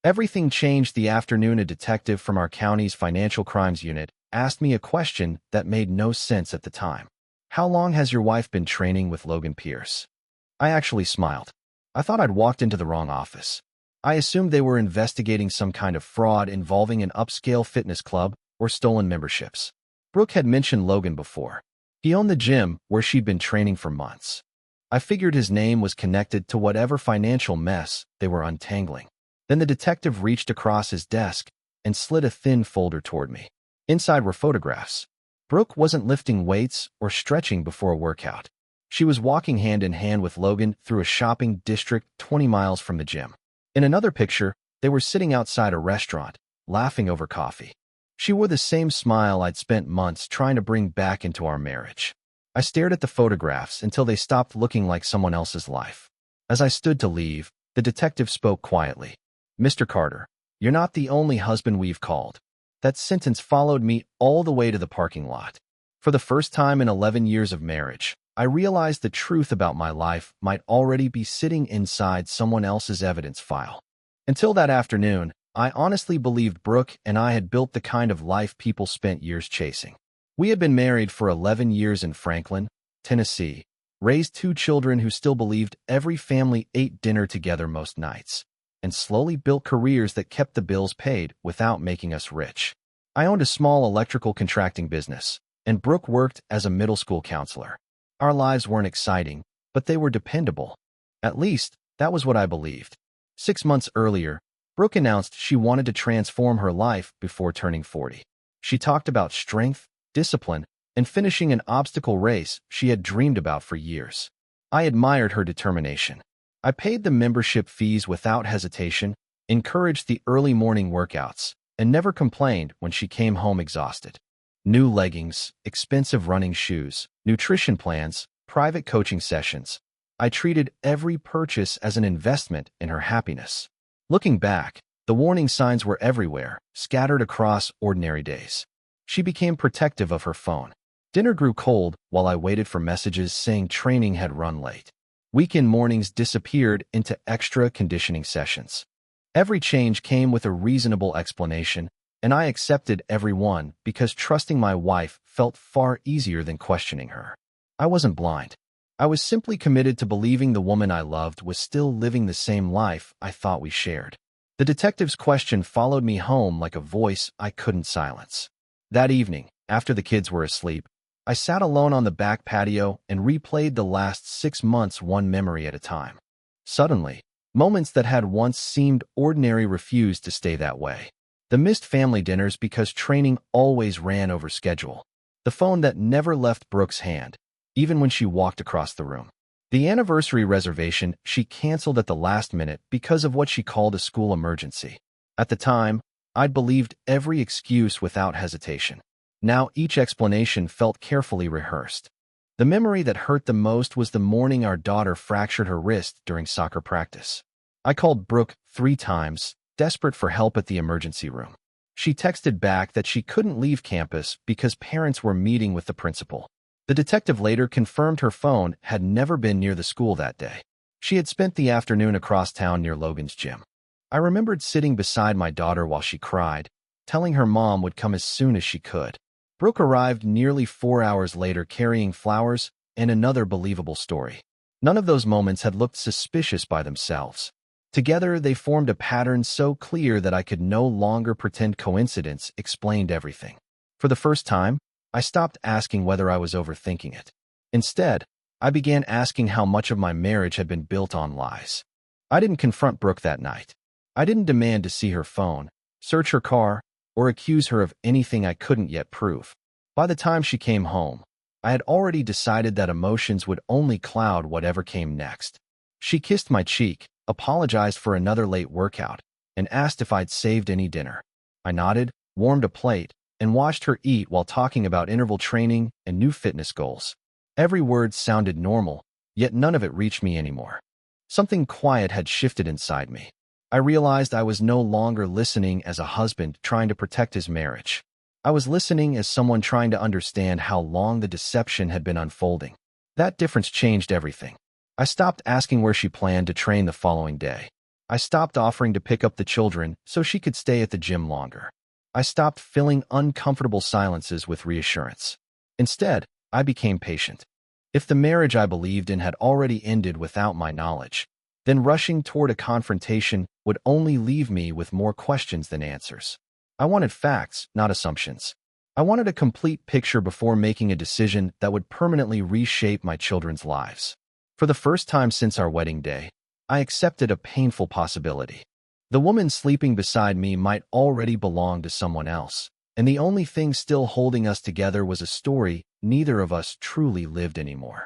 Everything changed the afternoon a detective from our county's financial crimes unit asked me a question that made no sense at the time. How long has your wife been training with Logan Pierce? I actually smiled. I thought I'd walked into the wrong office. I assumed they were investigating some kind of fraud involving an upscale fitness club or stolen memberships. Brooke had mentioned Logan before. He owned the gym where she'd been training for months. I figured his name was connected to whatever financial mess they were untangling. Then the detective reached across his desk and slid a thin folder toward me. Inside were photographs. Brooke wasn't lifting weights or stretching before a workout. She was walking hand in hand with Logan through a shopping district 20 miles from the gym. In another picture, they were sitting outside a restaurant, laughing over coffee. She wore the same smile I'd spent months trying to bring back into our marriage. I stared at the photographs until they stopped looking like someone else's life. As I stood to leave, the detective spoke quietly. Mr. Carter, you're not the only husband we've called. That sentence followed me all the way to the parking lot. For the first time in 11 years of marriage, I realized the truth about my life might already be sitting inside someone else's evidence file. Until that afternoon, I honestly believed Brooke and I had built the kind of life people spent years chasing. We had been married for 11 years in Franklin, Tennessee, raised 2 children who still believed every family ate dinner together most nights, and slowly built careers that kept the bills paid without making us rich. I owned a small electrical contracting business, and Brooke worked as a middle school counselor. Our lives weren't exciting, but they were dependable. At least, that was what I believed. 6 months earlier, Brooke announced she wanted to transform her life before turning 40. She talked about strength, discipline, and finishing an obstacle race she had dreamed about for years. I admired her determination. I paid the membership fees without hesitation, encouraged the early morning workouts, and never complained when she came home exhausted. New leggings, expensive running shoes, nutrition plans, private coaching sessions. I treated every purchase as an investment in her happiness. Looking back, the warning signs were everywhere, scattered across ordinary days. She became protective of her phone. Dinner grew cold while I waited for messages saying training had run late. Weekend mornings disappeared into extra conditioning sessions. Every change came with a reasonable explanation, and I accepted every one because trusting my wife felt far easier than questioning her. I wasn't blind. I was simply committed to believing the woman I loved was still living the same life I thought we shared. The detective's question followed me home like a voice I couldn't silence. That evening, after the kids were asleep, I sat alone on the back patio and replayed the last 6 months one memory at a time. Suddenly, moments that had once seemed ordinary refused to stay that way. The missed family dinners because training always ran over schedule. The phone that never left Brooke's hand, even when she walked across the room. The anniversary reservation she canceled at the last minute because of what she called a school emergency. At the time, I'd believed every excuse without hesitation. Now each explanation felt carefully rehearsed. The memory that hurt the most was the morning our daughter fractured her wrist during soccer practice. I called Brooke 3 times, desperate for help at the emergency room. She texted back that she couldn't leave campus because parents were meeting with the principal. The detective later confirmed her phone had never been near the school that day. She had spent the afternoon across town near Logan's gym. I remembered sitting beside my daughter while she cried, telling her mom would come as soon as she could. Brooke arrived nearly 4 hours later carrying flowers and another believable story. None of those moments had looked suspicious by themselves. Together, they formed a pattern so clear that I could no longer pretend coincidence explained everything. For the first time, I stopped asking whether I was overthinking it. Instead, I began asking how much of my marriage had been built on lies. I didn't confront Brooke that night. I didn't demand to see her phone, search her car, or accuse her of anything I couldn't yet prove. By the time she came home, I had already decided that emotions would only cloud whatever came next. She kissed my cheek, apologized for another late workout, and asked if I'd saved any dinner. I nodded, warmed a plate, and watched her eat while talking about interval training and new fitness goals. Every word sounded normal, yet none of it reached me anymore. Something quiet had shifted inside me. I realized I was no longer listening as a husband trying to protect his marriage. I was listening as someone trying to understand how long the deception had been unfolding. That difference changed everything. I stopped asking where she planned to train the following day. I stopped offering to pick up the children so she could stay at the gym longer. I stopped filling uncomfortable silences with reassurance. Instead, I became patient. If the marriage I believed in had already ended without my knowledge, then rushing toward a confrontation would only leave me with more questions than answers. I wanted facts, not assumptions. I wanted a complete picture before making a decision that would permanently reshape my children's lives. For the first time since our wedding day, I accepted a painful possibility. The woman sleeping beside me might already belong to someone else, and the only thing still holding us together was a story neither of us truly lived anymore.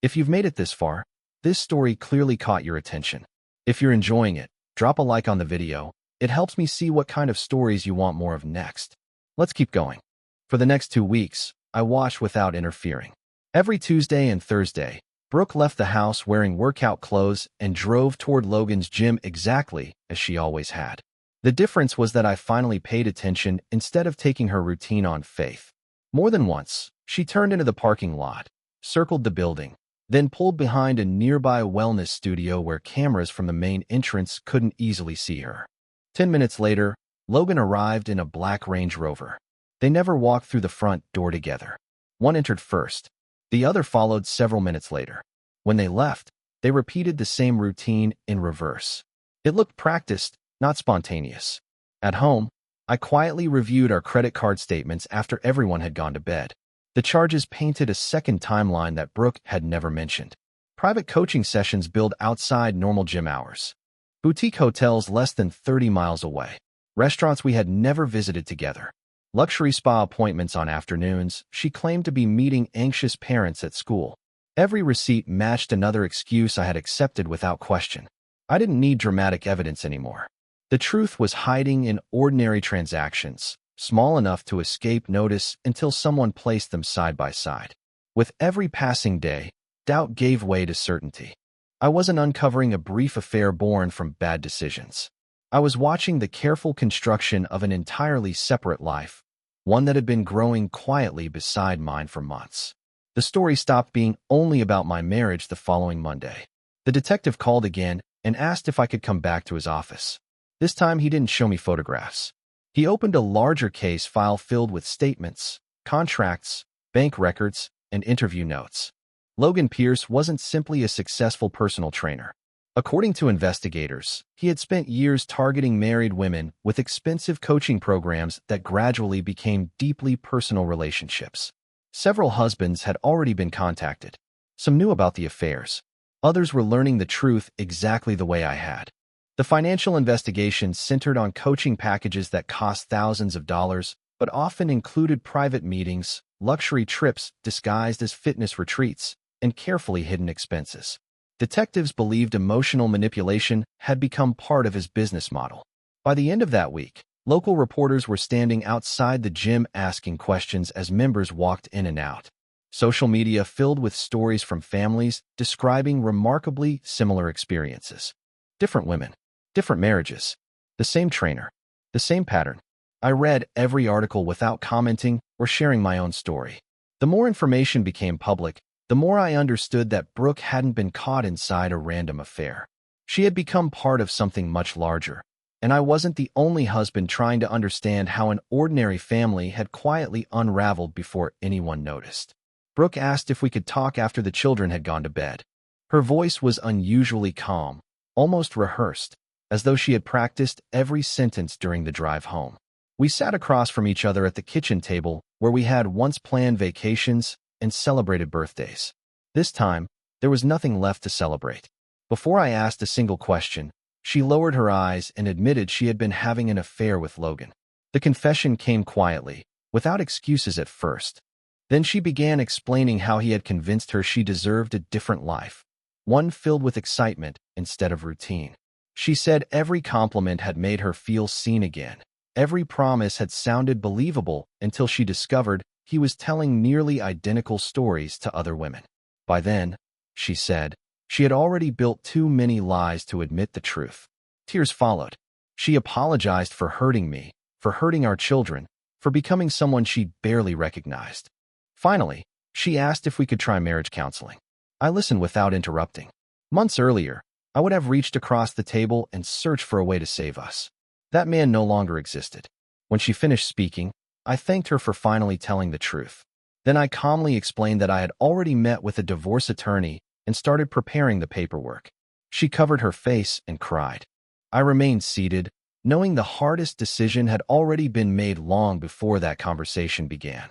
If you've made it this far, this story clearly caught your attention. If you're enjoying it, drop a like on the video. It helps me see what kind of stories you want more of next. Let's keep going. For the next 2 weeks, I watched without interfering. Every Tuesday and Thursday, Brooke left the house wearing workout clothes and drove toward Logan's gym exactly as she always had. The difference was that I finally paid attention instead of taking her routine on faith. More than once, she turned into the parking lot, circled the building, then pulled behind a nearby wellness studio where cameras from the main entrance couldn't easily see her. 10 minutes later, Logan arrived in a black Range Rover. They never walked through the front door together. One entered first. The other followed several minutes later. When they left, they repeated the same routine in reverse. It looked practiced, not spontaneous. At home, I quietly reviewed our credit card statements after everyone had gone to bed. The charges painted a second timeline that Brooke had never mentioned. Private coaching sessions billed outside normal gym hours. Boutique hotels less than 30 miles away. Restaurants we had never visited together. Luxury spa appointments on afternoons. She claimed to be meeting anxious parents at school. Every receipt matched another excuse I had accepted without question. I didn't need dramatic evidence anymore. The truth was hiding in ordinary transactions, small enough to escape notice until someone placed them side by side. With every passing day, doubt gave way to certainty. I wasn't uncovering a brief affair born from bad decisions. I was watching the careful construction of an entirely separate life, one that had been growing quietly beside mine for months. The story stopped being only about my marriage the following Monday. The detective called again and asked if I could come back to his office. This time he didn't show me photographs. He opened a larger case file filled with statements, contracts, bank records, and interview notes. Logan Pierce wasn't simply a successful personal trainer. According to investigators, he had spent years targeting married women with expensive coaching programs that gradually became deeply personal relationships. Several husbands had already been contacted. Some knew about the affairs. Others were learning the truth exactly the way I had. The financial investigation centered on coaching packages that cost thousands of dollars, but often included private meetings, luxury trips disguised as fitness retreats, and carefully hidden expenses. Detectives believed emotional manipulation had become part of his business model. By the end of that week, local reporters were standing outside the gym asking questions as members walked in and out. Social media filled with stories from families describing remarkably similar experiences. Different women, different marriages, the same trainer, the same pattern. I read every article without commenting or sharing my own story. The more information became public, the more I understood that Brooke hadn't been caught inside a random affair. She had become part of something much larger, and I wasn't the only husband trying to understand how an ordinary family had quietly unraveled before anyone noticed. Brooke asked if we could talk after the children had gone to bed. Her voice was unusually calm, almost rehearsed, as though she had practiced every sentence during the drive home. We sat across from each other at the kitchen table where we had once planned vacations and celebrated birthdays. This time, there was nothing left to celebrate. Before I asked a single question, she lowered her eyes and admitted she had been having an affair with Logan. The confession came quietly, without excuses at first. Then she began explaining how he had convinced her she deserved a different life, one filled with excitement instead of routine. She said every compliment had made her feel seen again. Every promise had sounded believable until she discovered he was telling nearly identical stories to other women. By then, she said, she had already built too many lies to admit the truth. Tears followed. She apologized for hurting me, for hurting our children, for becoming someone she barely recognized. Finally, she asked if we could try marriage counseling. I listened without interrupting. Months earlier, I would have reached across the table and searched for a way to save us. That man no longer existed. When she finished speaking, I thanked her for finally telling the truth. Then I calmly explained that I had already met with a divorce attorney and started preparing the paperwork. She covered her face and cried. I remained seated, knowing the hardest decision had already been made long before that conversation began.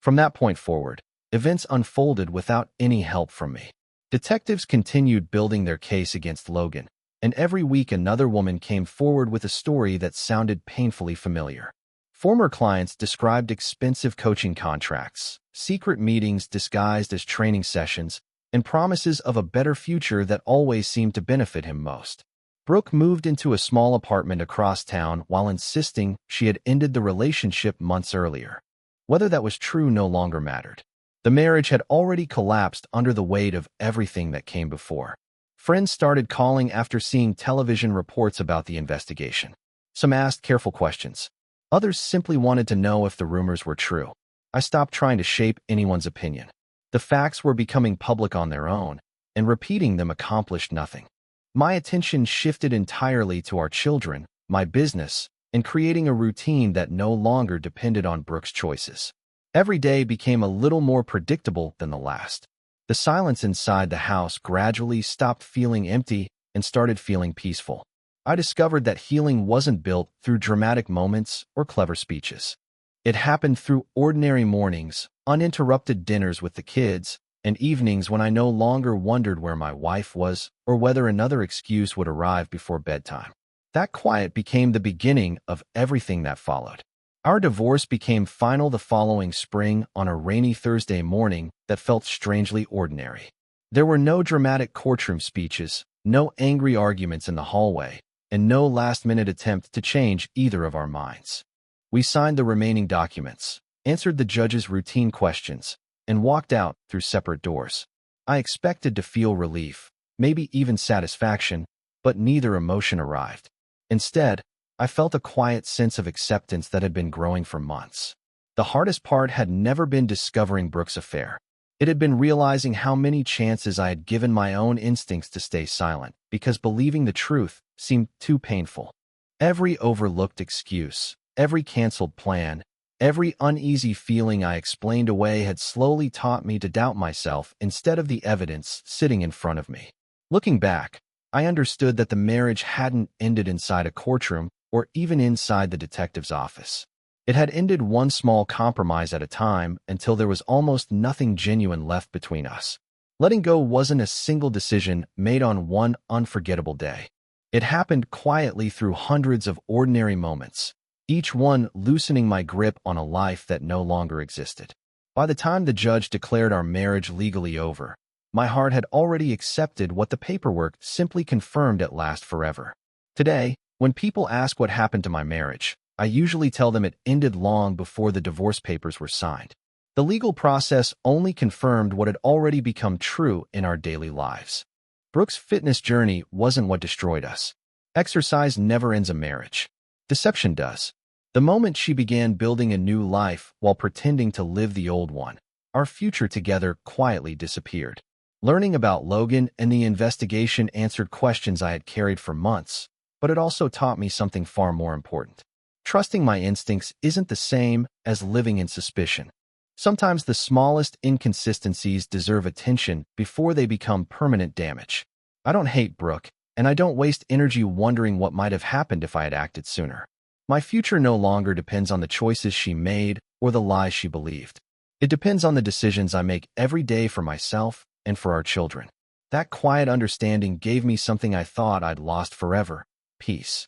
From that point forward, events unfolded without any help from me. Detectives continued building their case against Logan, and every week another woman came forward with a story that sounded painfully familiar. Former clients described expensive coaching contracts, secret meetings disguised as training sessions, and promises of a better future that always seemed to benefit him most. Brooke moved into a small apartment across town while insisting she had ended the relationship months earlier. Whether that was true no longer mattered. The marriage had already collapsed under the weight of everything that came before. Friends started calling after seeing television reports about the investigation. Some asked careful questions. Others simply wanted to know if the rumors were true. I stopped trying to shape anyone's opinion. The facts were becoming public on their own, and repeating them accomplished nothing. My attention shifted entirely to our children, my business, and creating a routine that no longer depended on Brooke's choices. Every day became a little more predictable than the last. The silence inside the house gradually stopped feeling empty and started feeling peaceful. I discovered that healing wasn't built through dramatic moments or clever speeches. It happened through ordinary mornings, uninterrupted dinners with the kids, and evenings when I no longer wondered where my wife was or whether another excuse would arrive before bedtime. That quiet became the beginning of everything that followed. Our divorce became final the following spring on a rainy Thursday morning that felt strangely ordinary. There were no dramatic courtroom speeches, no angry arguments in the hallway, and no last-minute attempt to change either of our minds. We signed the remaining documents, answered the judge's routine questions, and walked out through separate doors. I expected to feel relief, maybe even satisfaction, but neither emotion arrived. Instead, I felt a quiet sense of acceptance that had been growing for months. The hardest part had never been discovering Brooke's affair. It had been realizing how many chances I had given my own instincts to stay silent, because believing the truth seemed too painful. Every overlooked excuse, every canceled plan, every uneasy feeling I explained away had slowly taught me to doubt myself instead of the evidence sitting in front of me. Looking back, I understood that the marriage hadn't ended inside a courtroom or even inside the detective's office. It had ended one small compromise at a time until there was almost nothing genuine left between us. Letting go wasn't a single decision made on one unforgettable day. It happened quietly through hundreds of ordinary moments, each one loosening my grip on a life that no longer existed. By the time the judge declared our marriage legally over, my heart had already accepted what the paperwork simply confirmed at last forever. Today, when people ask what happened to my marriage, I usually tell them it ended long before the divorce papers were signed. The legal process only confirmed what had already become true in our daily lives. Brooke's fitness journey wasn't what destroyed us. Exercise never ends a marriage. Deception does. The moment she began building a new life while pretending to live the old one, our future together quietly disappeared. Learning about Logan and the investigation answered questions I had carried for months, but it also taught me something far more important. Trusting my instincts isn't the same as living in suspicion. Sometimes the smallest inconsistencies deserve attention before they become permanent damage. I don't hate Brooke, and I don't waste energy wondering what might have happened if I had acted sooner. My future no longer depends on the choices she made or the lies she believed. It depends on the decisions I make every day for myself and for our children. That quiet understanding gave me something I thought I'd lost forever: peace.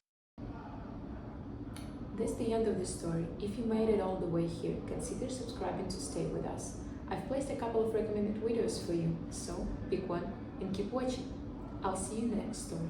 That's the end of the story. If you made it all the way here, consider subscribing to stay with us. I've placed a couple of recommended videos for you, so pick one and keep watching. I'll see you in the next story.